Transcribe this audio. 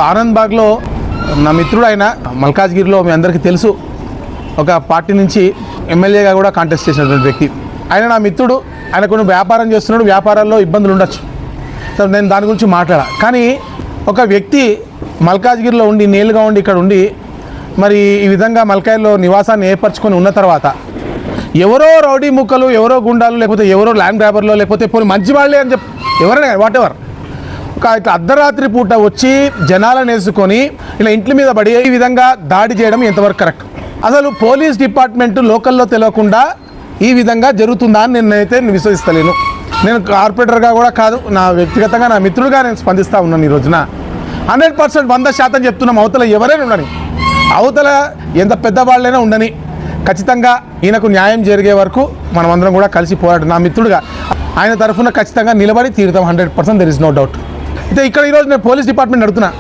ఆనంద్బాగ్లో నా మిత్రుడు ఆయన మల్కాజ్గిరిలో మీ అందరికీ తెలుసు, ఒక పార్టీ నుంచి ఎమ్మెల్యేగా కూడా కాంటెస్ట్ చేసినటువంటి వ్యక్తి. ఆయన నా మిత్రుడు, ఆయన కొన్ని వ్యాపారం చేస్తున్నాడు, వ్యాపారాల్లో ఇబ్బందులు ఉండొచ్చు, సో నేను దాని గురించి మాట్లాడా. కానీ ఒక వ్యక్తి మల్కాజ్గిరిలో ఉండి నేలుగా ఉండి ఇక్కడ ఉండి మరి ఈ విధంగా మల్కాజ్గిరిలో నివాసాన్ని ఏర్పరచుకొని ఉన్న తర్వాత ఎవరో రౌడీ ముక్కలు, ఎవరో గుండాలు, లేకపోతే ఎవరో ల్యాండ్ గ్రాబర్లో, లేకపోతే పోనీ మంచి వాళ్ళే అని చెప్పి ఎవరైనా వాట్ ఎవర్ ఒక ఇట్లా అర్ధరాత్రి పూట వచ్చి జనాలను వేసుకొని ఇలా ఇంట్ల మీద పడి ఈ విధంగా దాడి చేయడం ఎంతవరకు కరెక్ట్? అసలు పోలీస్ డిపార్ట్మెంట్ లోకల్లో తెలియకుండా ఈ విధంగా జరుగుతుందా అని నేనైతే విశ్వసిస్తలేను. నేను కార్పొరేటర్గా కూడా కాదు, నా వ్యక్తిగతంగా నా మిత్రుడుగా నేను స్పందిస్తూ ఉన్నాను. ఈ రోజున 100% 100% చెప్తున్నాం, అవతల ఎవరైనా ఉండని, అవతల ఎంత పెద్దవాళ్ళైనా ఉండని, ఖచ్చితంగా ఈయనకు న్యాయం జరిగే వరకు మనమందరం కూడా కలిసి పోరాడు. నా మిత్రుడుగా ఆయన తరఫున ఖచ్చితంగా నిలబడి తీరుతాం 100%. There is no doubt. అయితే ఇక్కడ ఈరోజు నేను పోలీస్ డిపార్ట్మెంట్ అడుగుతున్నా.